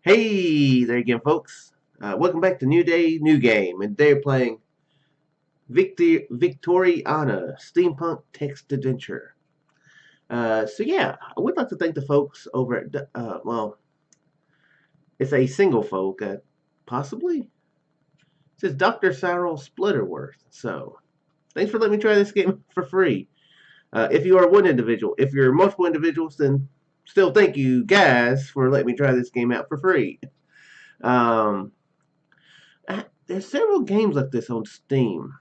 Hey there again, folks. Welcome back to New Day, New Game, and they're playing Victoriana Steampunk Text Adventure. So I would like to thank the folks over at, well, it's a single folk, possibly. It says Dr. Cyril Splutterworth. So, thanks for letting me try this game for free. If you are one individual, if you're multiple individuals, then still thank you guys for letting me try this game out for free. Um, there's several games like this on Steam,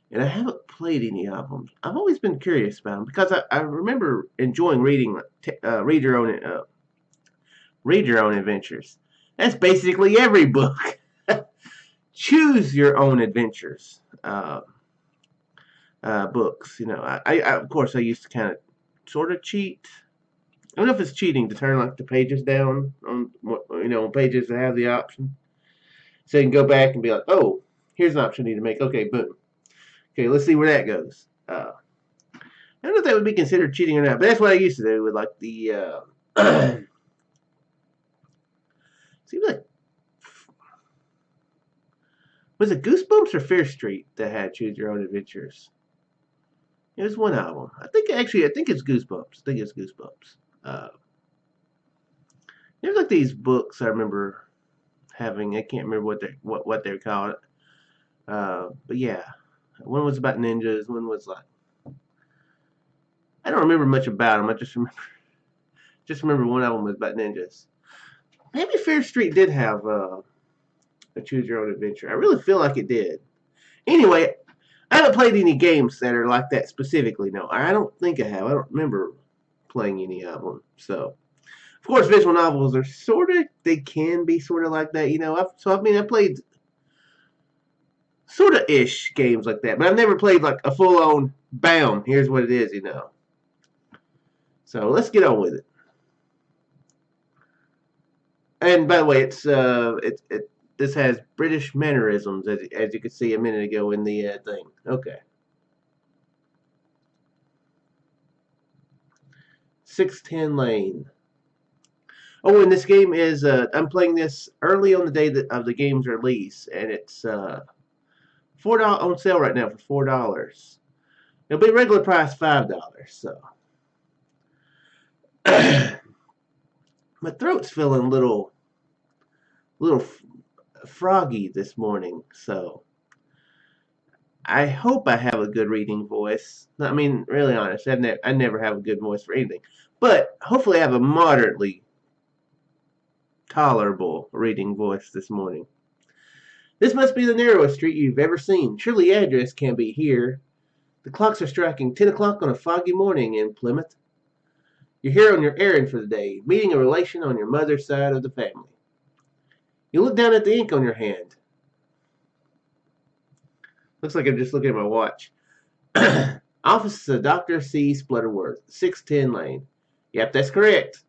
and I haven't played any of them. I've always been curious about them because I remember enjoying reading read your own adventures. That's basically every book. Choose your own adventures. Books. Of course I used to kind of sort of cheat. I don't know if it's cheating to turn like the pages down on on pages that have the option, so you can go back and be like, oh, here's an option I need to make. Okay, boom. Okay, let's see where that goes. I don't know if that would be considered cheating or not, but that's what I used to do with like the. Seems like was it Goosebumps or Fear Street that had Choose Your Own Adventures? It was one album. I think it's Goosebumps. I think it's Goosebumps. Uh, there's like these books I remember having. I can't remember what they're called. But yeah, one was about ninjas. One was like I don't remember much about them. I just remember one of them was about ninjas. Maybe Fear Street did have a Choose Your Own Adventure. I really feel like it did. Anyway, I haven't played any games that are like that specifically. No, I don't think I have. I don't remember playing any of them. So, of course, visual novels are they can be sort of like that. I played sort of ish games like that, but I've never played like a full on bam. Here's what it is. So let's get on with it. And by the way, this has British mannerisms, as you could see a minute ago in the thing. Okay. Sixten Lane. Oh, and this game is I'm playing this early on the day of the game's release, and it's $4 on sale right now for $4. It'll be regular price $5. So my throat's feeling a little froggy this morning, so I hope I have a good reading voice. I mean, really honest, I never have a good voice for anything, but hopefully I have a moderately tolerable reading voice this morning. This must be the narrowest street you've ever seen. Surely the address can't be here. The clocks are striking 10 o'clock on a foggy morning in Plymouth. You're here on your errand for the day, meeting a relation on your mother's side of the family. You look down at the ink on your hand. Looks like I'm just looking at my watch. Office of Dr. C. Splutterworth, 610 Lane. Yep, that's correct.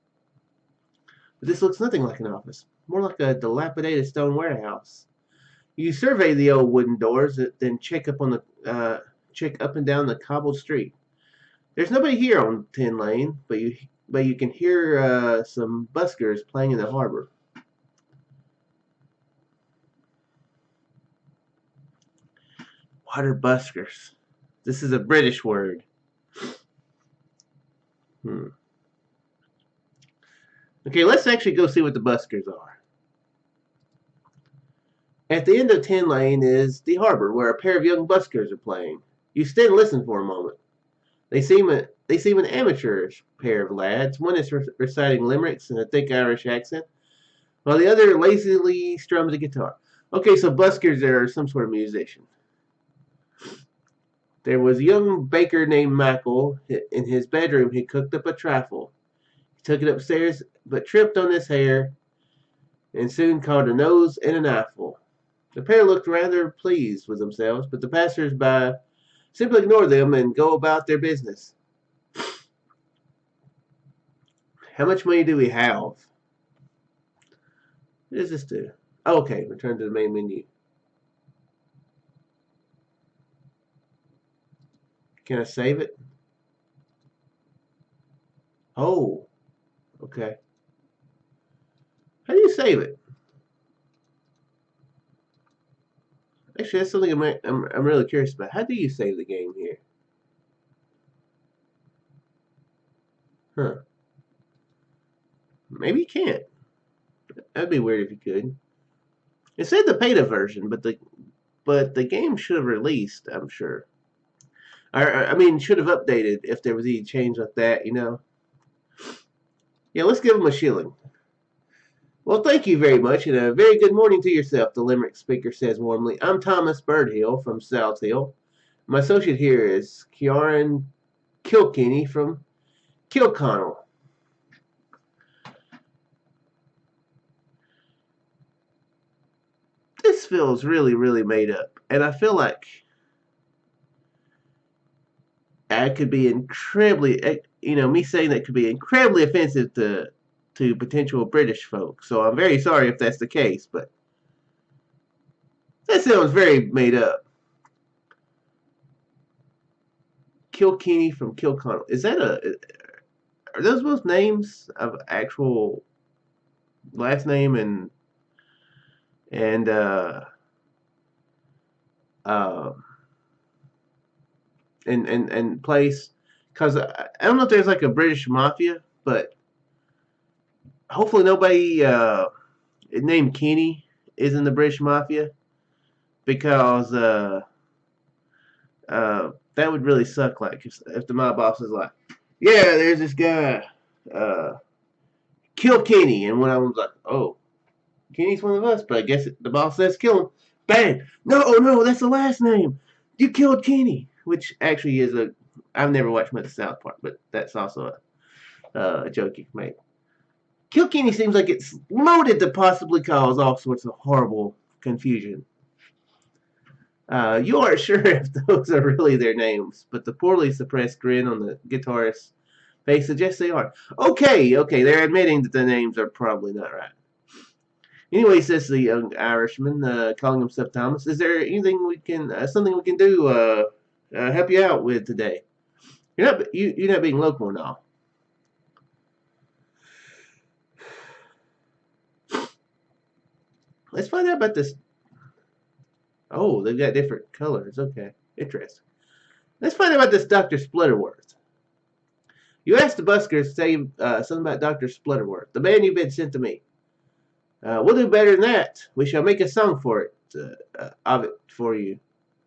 But this looks nothing like an office. More like a dilapidated stone warehouse. You survey the old wooden doors, then check up and down the cobbled street. There's nobody here on 10 Lane, but you can hear some buskers playing in the harbor. What are buskers? This is a British word. Okay, let's actually go see what the buskers are. At the end of 10 Lane is the harbor, where a pair of young buskers are playing. You stand and listen for a moment. They seem an amateurish pair of lads. One is reciting limericks in a thick Irish accent, while the other lazily strums a guitar. Okay, so buskers are some sort of musician. There was a young baker named Michael. In his bedroom, he cooked up a trifle. He took it upstairs, but tripped on his hair, and soon caught a nose and an eyeful. The pair looked rather pleased with themselves, but the passers-by simply ignore them and go about their business. How much money do we have? What does this do? Oh, okay, return to the main menu. Can I save it? Oh, okay. How do you save it? Actually, that's something I'm really curious about. How do you save the game here? Huh. Maybe you can't. That'd be weird if you could. It said the beta version, but the game should have released, I'm sure. I mean, should have updated if there was any change like that, you know. Yeah, let's give him a shilling. Well, thank you very much, and a very good morning to yourself, the Limerick speaker says warmly. I'm Thomas Birdhill from South Hill. My associate here is Kieran Kilkenny from Kilconnell. This feels really, really made up, and I feel like I could be incredibly, me saying that could be incredibly offensive to potential British folks. So I'm very sorry if that's the case, but that sounds very made up. Kilkenny from Kilconnell. Is that are those both names of actual last name and uh and place? Because I don't know if there's like a British mafia, but hopefully nobody named Kenny is in the British mafia because that would really suck. Like if the mob boss is like, yeah, there's this guy, kill Kenny, and when I was like, oh, Kenny's one of us, but I guess the boss says kill him. Bang! No, oh no, that's the last name. You killed Kenny, which actually is a. I've never watched much of South Park, but that's also a joke you can make. Kill Kenny seems like it's loaded to possibly cause all sorts of horrible confusion. You aren't sure if those are really their names, but the poorly suppressed grin on the guitarist's face suggests they are. Okay, they're admitting that the names are probably not right. Anyway, says the young Irishman, calling himself Thomas, is there anything something we can do, help you out with today? You're not being local and all. Let's find out about this. Oh, they've got different colors. Okay, interesting. Let's find out about this Dr. Splutterworth. You asked the Busker to say something about Dr. Splutterworth, the man you've been sent to meet. We'll do better than that. We shall make a song of it for you.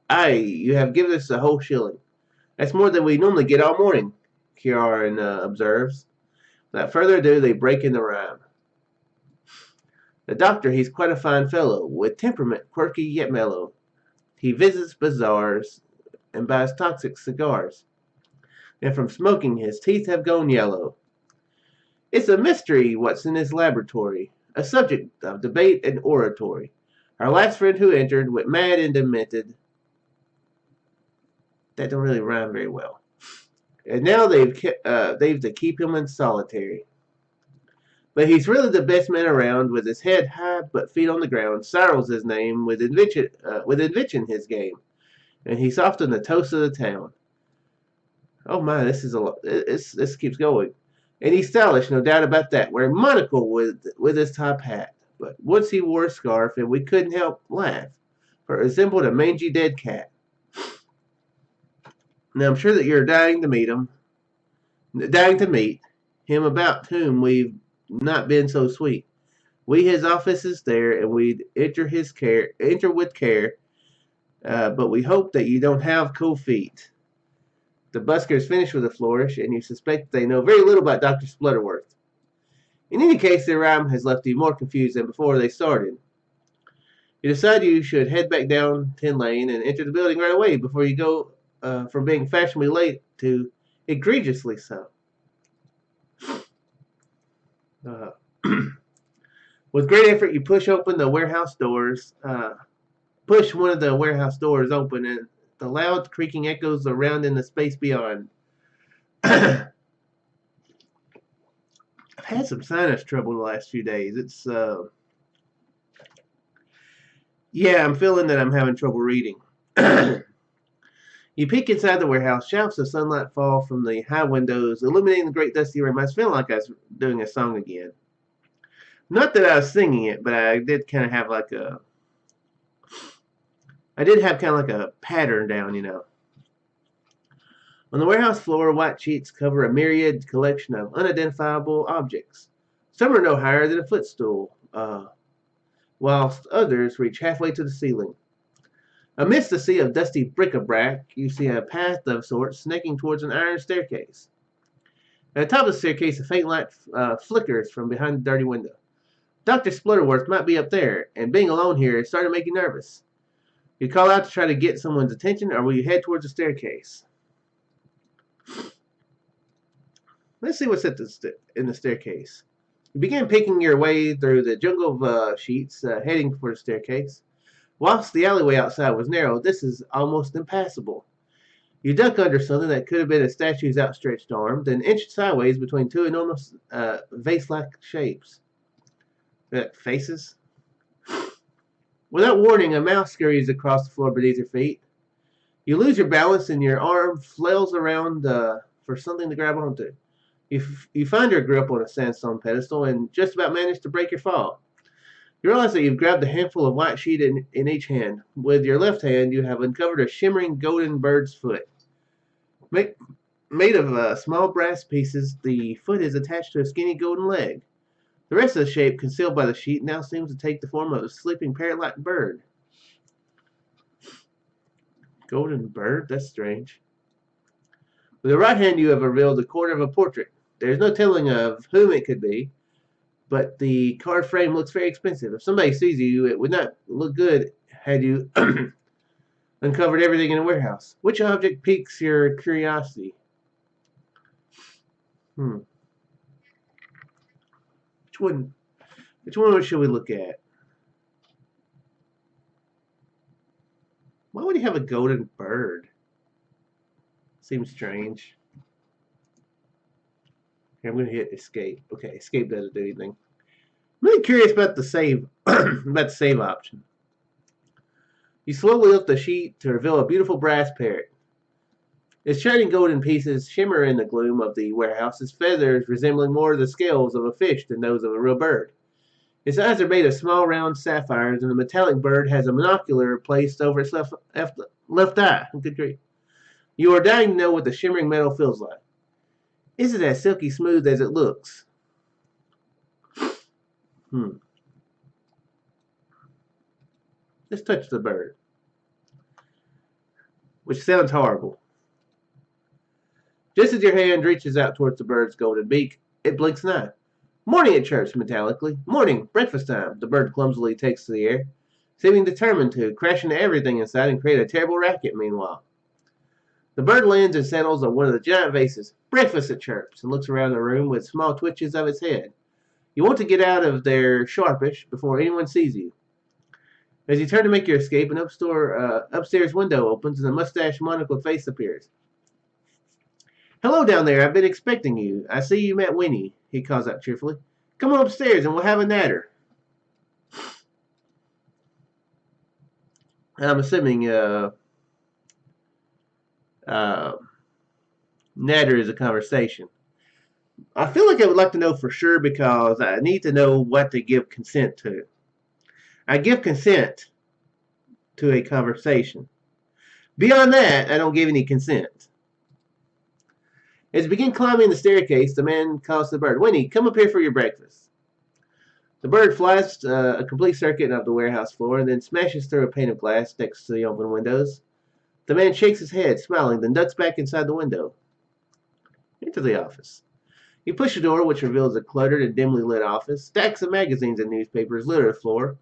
Aye, you have given us a whole shilling. That's more than we normally get all morning, Kieran observes. Without further ado, they break in the rhyme. The doctor, he's quite a fine fellow, with temperament quirky yet mellow. He visits bazaars and buys toxic cigars, and from smoking his teeth have gone yellow. It's a mystery what's in his laboratory, a subject of debate and oratory. Our last friend who entered went mad and demented. That don't really rhyme very well. And now they've to keep him in solitary. But he's really the best man around, with his head high but feet on the ground. Cyril's his name, with invention his game, and he's often the toast of the town. Oh my, this is a lot. This keeps going, and he's stylish, no doubt about that. Wearing monocle with his top hat, but once he wore a scarf, and we couldn't help laugh, for it resembled a mangy dead cat. Now I'm sure that you're dying to meet him, about whom we've not been so sweet. We his office is there, and we'd enter with care. But we hope that you don't have cold feet. The busker is finished with a flourish, and you suspect they know very little about Dr. Splutterworth. In any case, their rhyme has left you more confused than before they started. You decide you should head back down 10 Lane and enter the building right away before you go from being fashionably late to egregiously so. With great effort, you push one of the warehouse doors open, and the loud creaking echoes around in the space beyond. I've had some sinus trouble the last few days. Yeah, I'm feeling that I'm having trouble reading. You peek inside the warehouse. Shafts of sunlight fall from the high windows, illuminating the great dusty room. I was feeling like I was doing a song again. Not that I was singing it, but I did kind of have like a. I did have kind of like a pattern down, you know. On the warehouse floor, white sheets cover a myriad collection of unidentifiable objects. Some are no higher than a footstool, whilst others reach halfway to the ceiling. Amidst the sea of dusty bric-a-brac, you see a path of sorts snaking towards an iron staircase. At the top of the staircase, a faint light flickers from behind the dirty window. Dr. Splutterworth might be up there, and being alone here is starting to make you nervous. You call out to try to get someone's attention, or will you head towards the staircase? Let's see what's in the staircase. You begin picking your way through the jungle of sheets, heading for the staircase. Whilst the alleyway outside was narrow, this is almost impassable. You duck under something that could have been a statue's outstretched arm, then inch sideways between two enormous vase-like shapes. Faces? Without warning, a mouse scurries across the floor beneath your feet. You lose your balance and your arm flails around for something to grab onto. You find your grip on a sandstone pedestal and just about manage to break your fall. You realize that you've grabbed a handful of white sheet in each hand. With your left hand, you have uncovered a shimmering golden bird's foot. Made of small brass pieces, the foot is attached to a skinny golden leg. The rest of the shape, concealed by the sheet, now seems to take the form of a sleeping parrot-like bird. Golden bird? That's strange. With the right hand, you have revealed the corner of a portrait. There is no telling of whom it could be, but the card frame looks very expensive. If somebody sees you, it would not look good had you uncovered everything in the warehouse. Which object piques your curiosity? Which one should we look at? Why would he have a golden bird? Seems strange. Here, I'm going to hit escape. Okay, escape doesn't do anything. I'm really curious about the save about the save option. You slowly lift the sheet to reveal a beautiful brass parrot. Its shining golden pieces shimmer in the gloom of the warehouse, its feathers resembling more the scales of a fish than those of a real bird. Its eyes are made of small round sapphires, and the metallic bird has a monocular placed over its left eye. Good grief. You are dying to know what the shimmering metal feels like. Is it as silky smooth as it looks? Let's touch the bird. Which sounds horrible. Just as your hand reaches out towards the bird's golden beak, it blinks an eye. Morning, it chirps metallically. Morning, breakfast time. The bird clumsily takes to the air, seeming determined to crash into everything inside and create a terrible racket meanwhile. The bird lands and settles on one of the giant vases. Breakfast, it chirps, and looks around the room with small twitches of its head. You want to get out of there sharpish before anyone sees you. As you turn to make your escape, an upstairs window opens and a mustache monocled face appears. Hello down there, I've been expecting you. I see you met Winnie, he calls out cheerfully. Come on upstairs and we'll have a natter. I'm assuming natter is a conversation. I feel like I would like to know for sure because I need to know what to give consent to. I give consent to a conversation. Beyond that, I don't give any consent. As you begin climbing the staircase, the man calls to the bird, Winnie, come up here for your breakfast. The bird flies a complete circuit of the warehouse floor and then smashes through a pane of glass next to the open windows. The man shakes his head, smiling, then ducks back inside the window. Into the office. You push the door, which reveals a cluttered and dimly lit office. Stacks of magazines and newspapers litter the floor,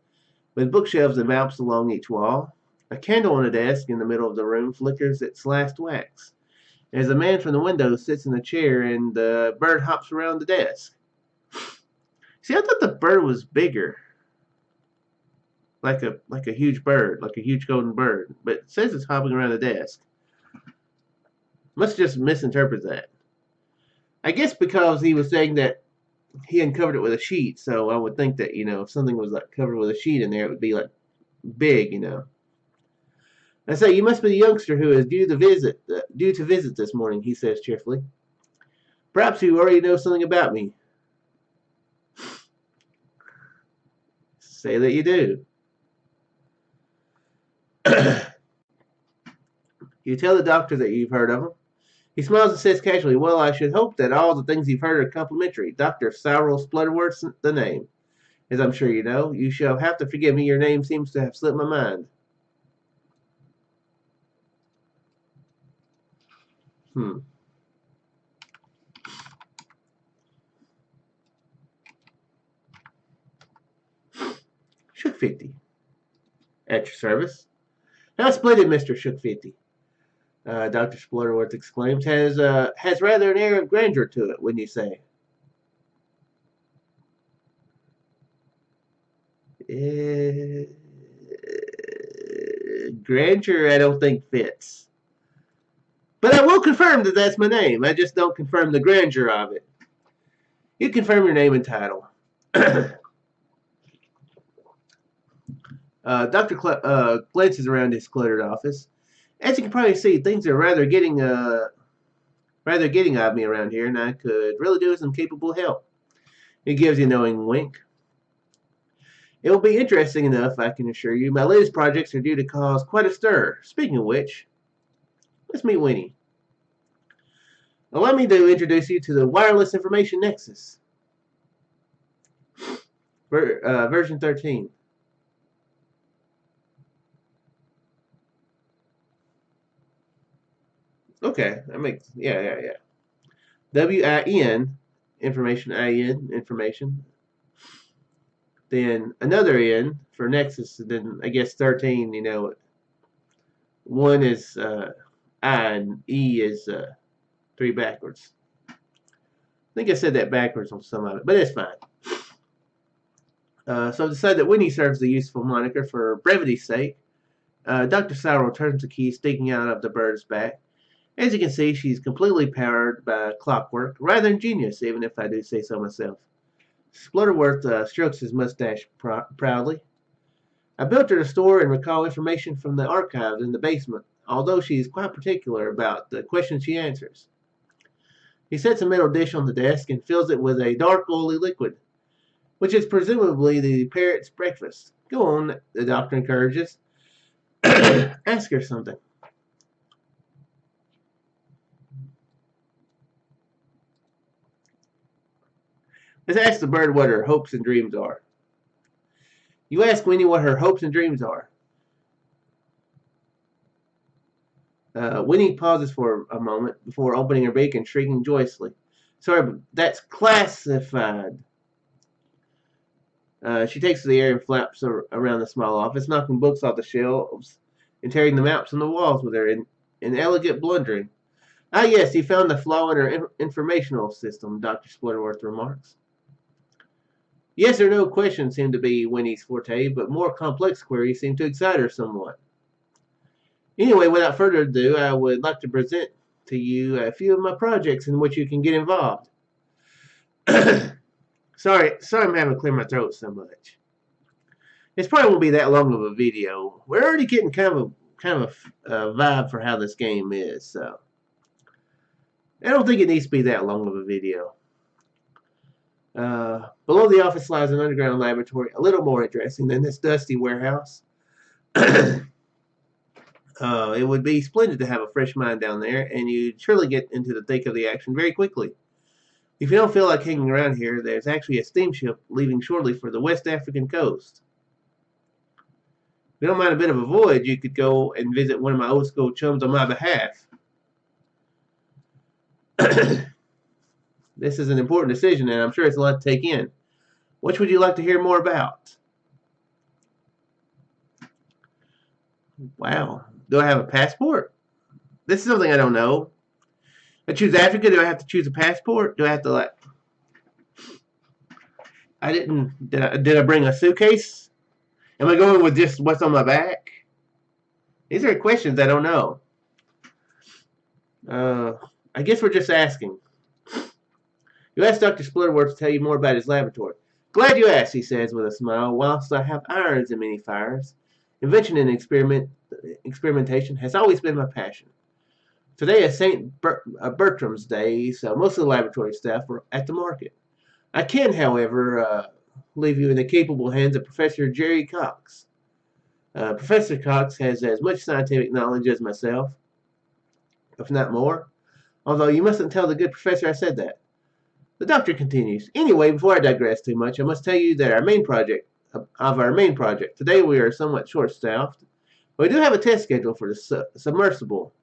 with bookshelves and maps along each wall. A candle on a desk in the middle of the room flickers its last wax. As a man from the window sits in a chair and the bird hops around the desk. See, I thought the bird was bigger. Like a huge bird, like a huge golden bird. But it says it's hopping around the desk. Must just misinterpret that. I guess because he was saying that he uncovered it with a sheet, so I would think that, if something was like covered with a sheet in there, it would be like big, I say, you must be the youngster who is due to visit this morning, he says cheerfully. Perhaps you already know something about me. Say that you do. You tell the doctor that you've heard of him. He smiles and says casually, well, I should hope that all the things you've heard are complimentary. Dr. Cyril Splutterworth's the name. As I'm sure you know, you shall have to forgive me. Your name seems to have slipped my mind. Shook 50. At your service. How splendid, Mr. Shook 50. Dr. Splutterworth exclaims, has rather an air of grandeur to it, wouldn't you say? Grandeur, I don't think fits. But I will confirm that that's my name. I just don't confirm the grandeur of it. You confirm your name and title. Dr. Glances around his cluttered office. As you can probably see, things are rather getting of me around here, and I could really do with some capable help. He gives you a knowing wink. It will be interesting enough, I can assure you. My latest projects are due to cause quite a stir. Speaking of which, let's meet Winnie. Allow me to introduce you to the Wireless Information Nexus. Version 13. Okay, that makes, yeah. WIN, information, IN, information. Then another N for Nexus, then I guess 13, you know, one is I and E is 3 backwards. I think I said that backwards on some of it, but it's fine. So I've decided that Winnie serves the useful moniker for brevity's sake. Dr. Cyril turns the key sticking out of the bird's back. As you can see, she's completely powered by clockwork. Rather ingenious, even if I do say so myself. Splutterworth strokes his mustache proudly. I built her to store and recall information from the archives in the basement, although she's quite particular about the questions she answers. He sets a metal dish on the desk and fills it with a dark, oily liquid, which is presumably the parrot's breakfast. Go on, the doctor encourages. Ask her something. Let's ask the bird what her hopes and dreams are. You ask Winnie what her hopes and dreams are. Winnie pauses for a moment before opening her beak and shrieking joyously. Sorry, but that's classified. She takes to the air and flaps around the small office, knocking books off the shelves and tearing the maps on the walls with her inelegant blundering. Ah, yes, he found the flaw in her informational system, Dr. Splutterworth remarks. Yes or no questions seem to be Winnie's forte, but more complex queries seem to excite her somewhat. Anyway, without further ado, I would like to present to you a few of my projects in which you can get involved. Sorry I'm having to clear my throat so much. This probably won't be that long of a video. We're already getting kind of a vibe for how this game is, so I don't think it needs to be that long of a video. Below the office lies an underground laboratory, a little more interesting than this dusty warehouse. It would be splendid to have a fresh mind down there, and you'd surely get into the thick of the action very quickly. If you don't feel like hanging around here, there's actually a steamship leaving shortly for the West African coast. If you don't mind a bit of a voyage, you could go and visit one of my old school chums on my behalf. This is an important decision, and I'm sure it's a lot to take in. Which would you like to hear more about? Wow. Do I have a passport? This is something I don't know. I choose Africa. Do I have to choose a passport? Do I have to, like... Did I bring a suitcase? Am I going with just what's on my back? These are questions I don't know. I guess we're just asking. You asked Dr. Splutterworth to tell you more about his laboratory. Glad you asked, he says with a smile. Whilst I have irons in many fires, invention and experimentation has always been my passion. Today is St. Bertram's Day, so most of the laboratory staff are at the market. I can, however, leave you in the capable hands of Professor Jerry Cox. Professor Cox has as much scientific knowledge as myself, if not more. Although you mustn't tell the good professor I said that. The doctor continues. Anyway, before I digress too much, I must tell you that our main project, today we are somewhat short-staffed. We do have a test schedule for the submersible.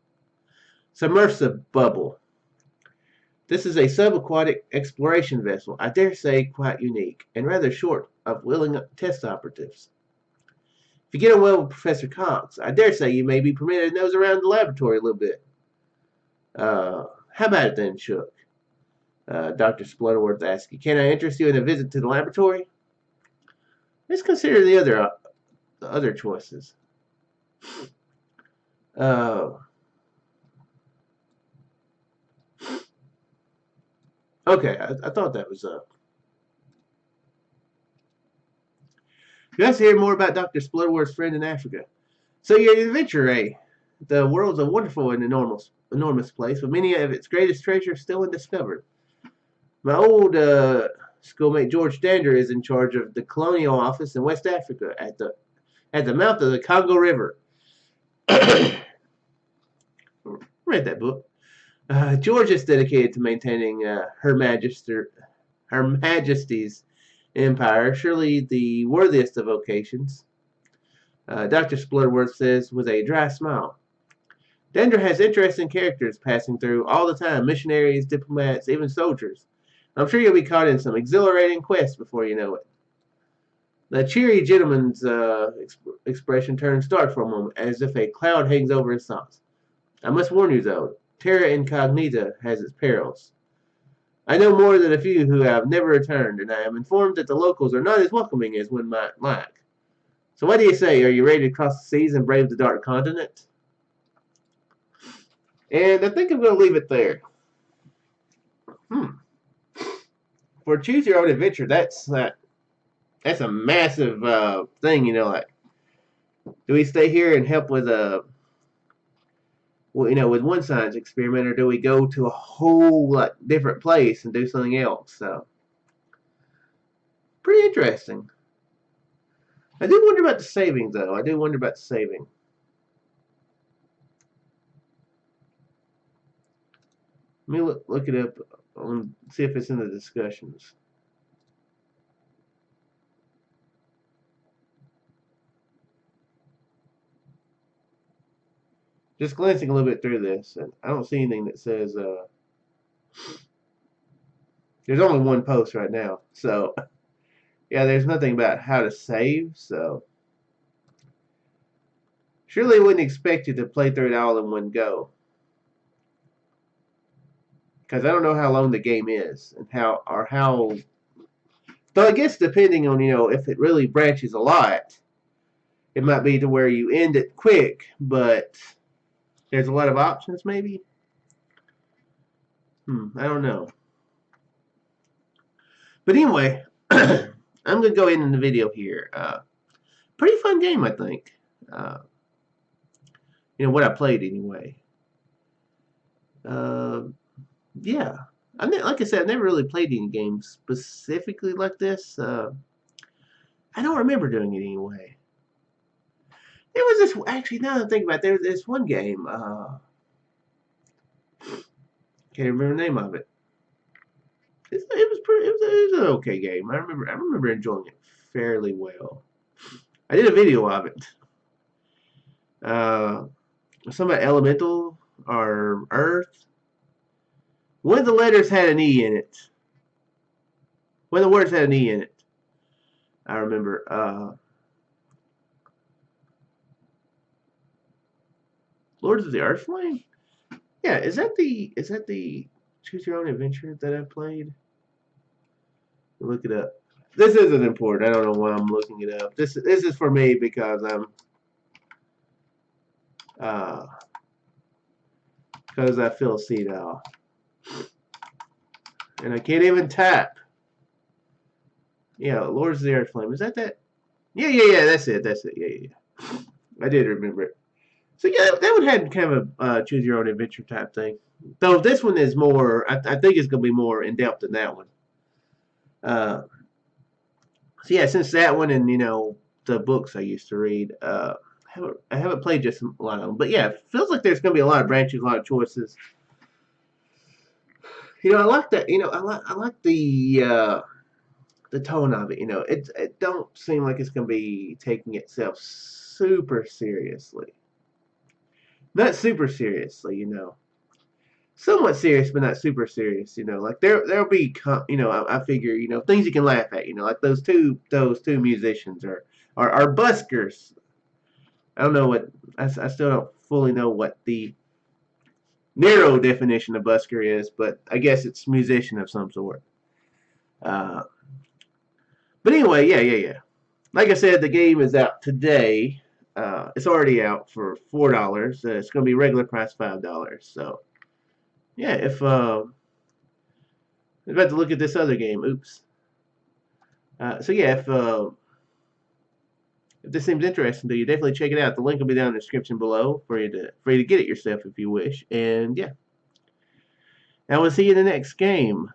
This is a subaquatic exploration vessel, I dare say quite unique, and rather short of willing test operatives. If you get on well with Professor Cox, I dare say you may be permitted to nose around the laboratory a little bit. How about it then, Shook? Dr. Splutterworth asked you. Can I interest you in a visit to the laboratory? Let's consider the other choices. Okay, I thought that was You guys hear more about Dr. Splutterworth's friend in Africa. So you're an adventurer, eh? The world's a wonderful and enormous place, with many of its greatest treasures still undiscovered. My old schoolmate George Dander is in charge of the colonial office in West Africa at the mouth of the Congo River. Read that book. George is dedicated to maintaining Her Majesty's empire, surely the worthiest of vocations. Dr. Splutterworth says with a dry smile. Dander has interesting characters passing through all the time, missionaries, diplomats, even soldiers. I'm sure you'll be caught in some exhilarating quest before you know it. The cheery gentleman's expression turns dark for a moment, as if a cloud hangs over his thoughts. I must warn you, though, terra incognita has its perils. I know more than a few who have never returned, and I am informed that the locals are not as welcoming as one might like. So what do you say? Are you ready to cross the seas and brave the dark continent? And I think I'm going to leave it there. For choose your own adventure, that's a massive thing, you know. Like, do we stay here and help with with one science experiment, or do we go to a whole different place and do something else? So, pretty interesting. I do wonder about the saving, though. I do wonder about the saving. Let me look it up and see if it's in the discussions. Just glancing a little bit through this, and I don't see anything that says there's only one post right now. So, yeah, there's nothing about how to save, so surely wouldn't expect you to play through it all in one go. Because I don't know how long the game is and how. So I guess depending on, if it really branches a lot, it might be to where you end it quick, but there's a lot of options maybe. I don't know. But anyway, I'm going to go in the video here. Pretty fun game, I think. What I played anyway. Yeah. Like I said, I've never really played any games specifically like this. I don't remember doing it anyway. There was this, actually, now that I think about it, there was this one game. Can't remember the name of it. It was an okay game. I remember enjoying it fairly well. I did a video of it. Something about elemental or earth. One of the letters had an E in it. One of the words had an E in it. I remember. Lords of the Earthflame? Yeah, is that the Choose Your Own Adventure that I played? Look it up. This isn't important. I don't know why I'm looking it up. This is for me because because I feel senile. And I can't even tap. Yeah, Lords of the Earthflame. Is that? Yeah, that's it. Yeah. I did remember it. So yeah, that one had kind of a choose your own adventure type thing. Though this one is more, I think it's going to be more in depth than that one. So yeah, since that one and the books I used to read, I haven't played just a lot of them, but yeah, it feels like there's going to be a lot of branches, a lot of choices. I like that. I like the tone of it. It don't seem like it's going to be taking itself super seriously. Not super seriously, somewhat serious, but not super serious. Like there'll be, I figure, things you can laugh at. Like those two musicians are buskers. I don't know what I still don't fully know what the narrow definition of busker is, but I guess it's musician of some sort. Uh, but anyway, yeah. Like I said, the game is out today. It's already out for $4. It's going to be regular price $5. So yeah, if I'm about to look at this other game. Oops. So yeah, if this seems interesting to you, definitely check it out. The link will be down in the description below for you to get it yourself if you wish. And yeah, I will see you in the next game.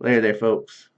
Later there, folks.